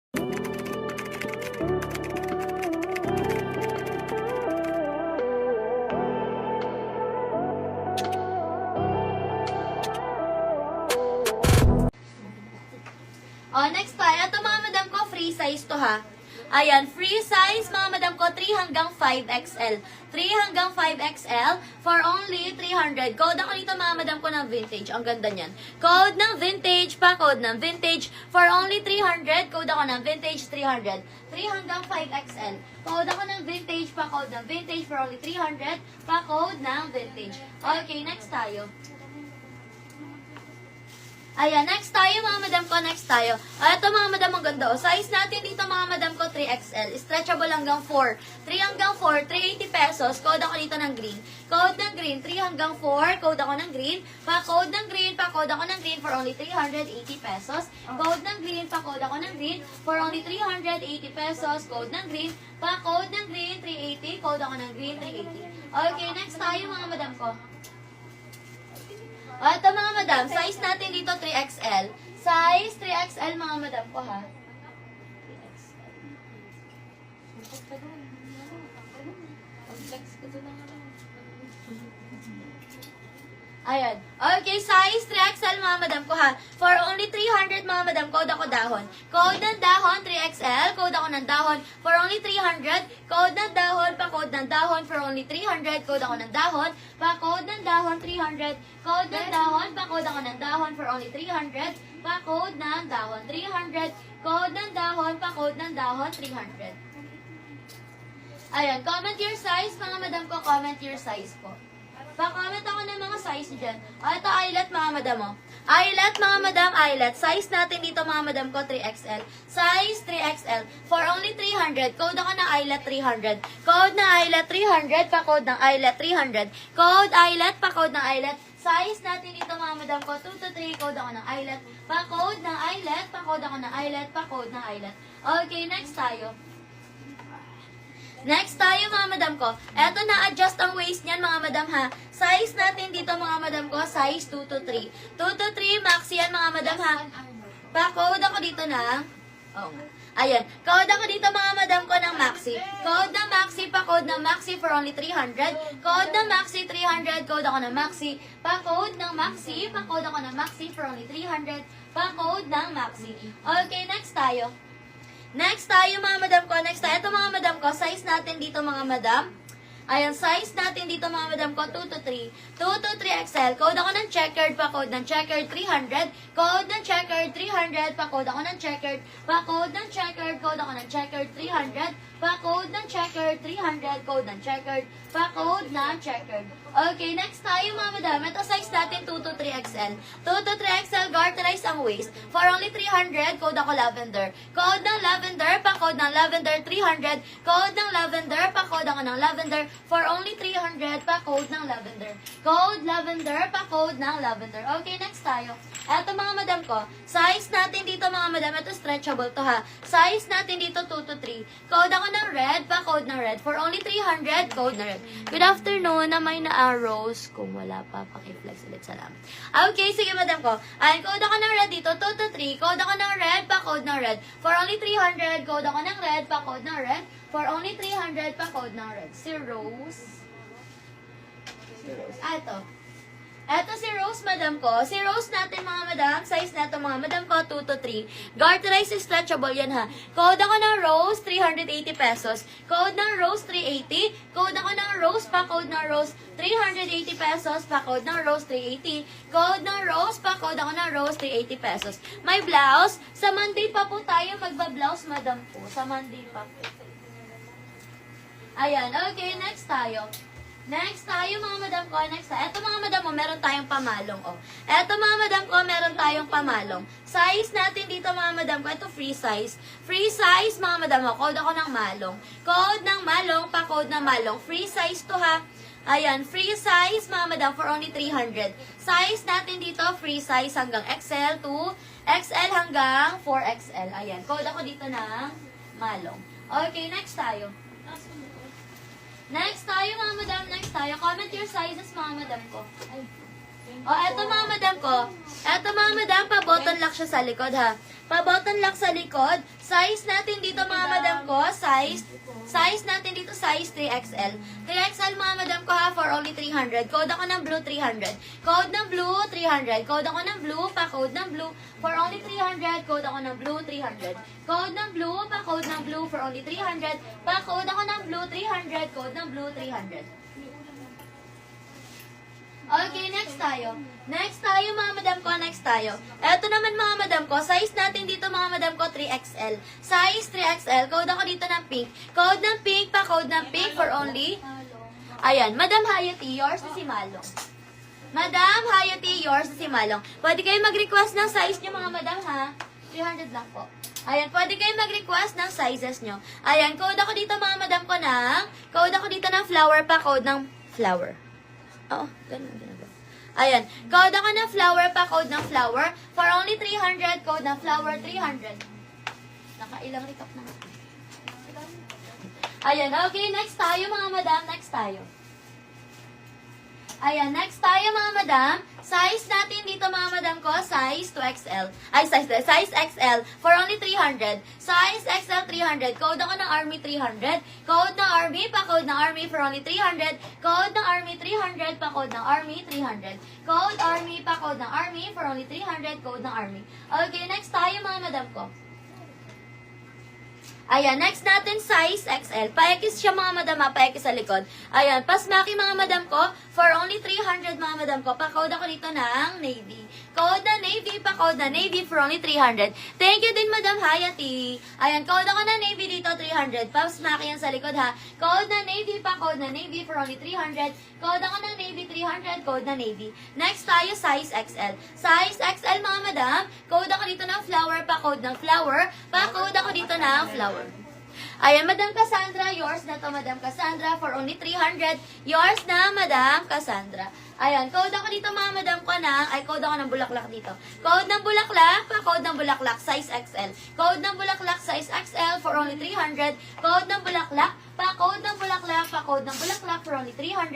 O, next pa. Ito mga madam ko, free size to ha. Ayan, free size mga madam ko, 3 hanggang 5XL. 3 hanggang 5XL for only 300. Code ako dito mga madam ko ng vintage. Ang ganda niyan. Code ng vintage, pa code ng vintage for only 300. Code ako ng vintage, 300. 3 hanggang 5XL. Code ako ng vintage, pa code ng vintage for only 300. Pa code ng vintage. Okay, next tayo. Ayan, next tayo mga madam ko, next tayo. Ito mga madam, ang ganda. Size natin dito mga madam ko, 3XL. Stretchable hanggang 4. 3 hanggang 4, 380 pesos. Code ako dito ng green. Code ng green, 3 hanggang 4. Code ako ng green. Pa-code ng green, pa-code ako ng green for only 380 pesos. Code ng green, pa-code ako ng green for only 380 pesos. Code ng green, pa-code ng green, 380. Code ako ng green, 380. Okay, next tayo mga madam ko. O, ito mga madam, size natin dito 3XL. Size 3XL mga madam ko ha. 3XL. Ayan. Okay, size 3XL mga madam ko ha. For only 300 mga madam, code ako dahon. Code ng dahon, 3XL. Code ako ng dahon for only 300. Code ng dahon, pa-code ng dahon for only 300. Code ako ng dahon, pa-code ng dahon, 300. Code ng dahon, pa-code ako ng dahon for only 300. Pa-code ng dahon, 300. Code ng dahon, pa-code ng dahon, 300. Ayan, comment your size mga madam ko. Comment your size po. Pa-comment ako ng mga size dyan. O, ito eyelet mga madam mo. Eyelet mga madam, eyelet. Size natin dito mga madam ko, 3XL. Size 3XL. For only 300. Code ako ng eyelet 300. Code ng eyelet 300. Pa-code ng eyelet 300. Code eyelet, pa-code ng eyelet. Size natin dito mga madam ko, 2 to 3. Code ako ng eyelet. Pa-code ng eyelet. Pa-code ako ng eyelet. Pa-code ng eyelet. Okay, next tayo. Next tayo mga madam ko. Eto na-adjust ang waist niyan mga madam ha. Size natin dito mga madam ko, size 2 to 3. 2 to 3, maxi yan mga madam ha. Pa-code ako dito na. Oo nga. Ayan. Code ako dito mga madam ko ng maxi. Code ng maxi, pa-code ng maxi for only 300. Code ng maxi, 300. Code ako ng maxi. Pa-code ng maxi. Pa-code ako ng maxi for only 300. Pa-code ng maxi. Okay, next tayo. Next tayo mga madam ko. Next tayo. Ito mga madam ko. Size natin dito mga madam. Ayan, size natin dito mga madam ko. 2 to 3. 2 to 3XL. Code ako ng checkered. Pa-code ng checkered 300. Code ng checkered 300. Pa-code ako ng checkered. Pa-code ng checkered. Code ako ng checkered 300. Pa-code ng checkered 300. Code ng checkered. Pa-code ng checkered. Okay, next tayo mga madam. Ito size natin 2 to 3XL. 2 to 3XL, garterize ang waist. For only 300, code ako lavender. Code ng lavender, pa-code ng lavender 300. Code ng lavender, pa-code ako ng lavender. For only 300, pa-code ng lavender. Code lavender, pa-code ng lavender. Okay, next tayo. Eto mga madam ko, size natin dito mga madam, ito stretchable to ha. Size natin dito 2 to 3. Code ako ng red, pa-code ng red. For only 300, code na red. Good afternoon, na may na-arrows. Kung wala pa, pakiflex ulit, salamat. Okay, sige madam ko. Ayan, code ako ng red dito, 2 to 3. Code ako ng red, pa-code ng red. For only 300, code ako ng red, pa-code ng red. For only 300, pa-code ng red. Si Rose. Ito. Eto si Rose, madam ko. Si Rose natin, mga madam. Size na ito, mga madam ko, 2 to 3. Garterize is stretchable yan, ha. Code ako ng Rose, 380 pesos. Code ng Rose, 380. Code ako ng Rose, pa-code ng Rose, 380 pesos. Pa-code ng Rose, 380. Code ng Rose, pa-code ako ng Rose, 380 pesos. May blouse. Sa Monday pa po tayo magba-blouse, madam po. Sa Monday pa po. Ayan, okay, next tayo. Next tayo mga madam ko, next tayo. Eto mga madam mo, meron tayong pamalong. Oh. Eto mga madam ko, meron tayong pamalong. Size natin dito mga madam ko, ito free size. Free size mga madam mo, code ako ng malong. Code ng malong, pa-code ng malong. Free size to ha. Ayan, free size mga madam for only 300. Size natin dito, free size hanggang XL to XL hanggang 4XL. Ayan, code ako dito ng malong. Okay, next tayo. Next tayo mga madam, next tayo. Comment your sizes mga madam ko. Ay. O, eto mga madam ko. Eto mga madam, pa-button lock siya sa likod ha. Pa-button lock sa likod. Size natin dito mga madam ko, size natin dito, size 3XL. 3XL mga madam ko ha, for only 300. Code ako ng blue, 300. Code ng blue, 300. Code ako ng blue, pa-code ng blue, for only 300. Code ako ng blue, 300. Code ng blue, pa-code ng blue, for only 300. Pa-code ako ng blue, 300. Code ng blue, 300. Okay, next tayo. Next tayo mga madam ko, next tayo. Eto naman mga madam ko, size natin dito mga madam ko, 3XL. Size 3XL, code ako dito ng pink. Code ng pink, pa-code ng pink for only. Ayan, Madam Hayati, yours na si Malong. Madam Hayati, yours na si Malong. Pwede kayo mag-request ng size nyo mga madam ha. 300 lang po. Ayan, pwede kayo mag-request ng sizes nyo. Ayan, code ako dito mga madam ko code ako dito ng flower, pa-code ng flower. Oo, ganun ginagawa. Ayan, code ako ng flower, pa-code ng flower. For only 300, code ng flower, 300. Nakailang recap na nga. Ayan, okay, next tayo mga madam, next tayo. Ayan, next tayo mga madam. Size natin dito mga madam ko, size 2XL. Ay, size XL for only 300. Size XL 300. Code ako ng Army 300. Code ng Army, pa-code ng Army for only 300. Code ng Army 300, pa-code ng Army 300. Code Army, pa-code ng Army for only 300. Code ng Army. Okay, next tayo mga madam ko. Ayan, next natin, size XL. Paekis siya mga madam ha, paekis sa likod. Ayan, pasmaki mga madam ko, for only 300 mga madam ko. Pa-code ako dito ng Navy. Code na Navy, pa-code na Navy for only 300. Thank you din Madam Hayati. Ayan, code ako na Navy dito, 300. Pasmaki yan sa likod ha. Code na Navy, pa-code na Navy for only 300. Code ako na Navy, 300. Code na Navy. Next tayo, size XL. Size XL mga madam, code ako dito ng flower, pa-code ng flower. Pa-code ako dito ng flower. Ayan, Madam Cassandra, yours na to, Madam Cassandra, for only 300. Yours na, Madam Cassandra. Ayan, code ako dito, mga madam ko code ako ng bulaklak dito. Code ng bulaklak, pa-code ng bulaklak, size XL. Code ng bulaklak, size XL, for only 300. Code ng bulaklak, pa-code ng bulaklak, pa-code ng bulaklak, for only 300.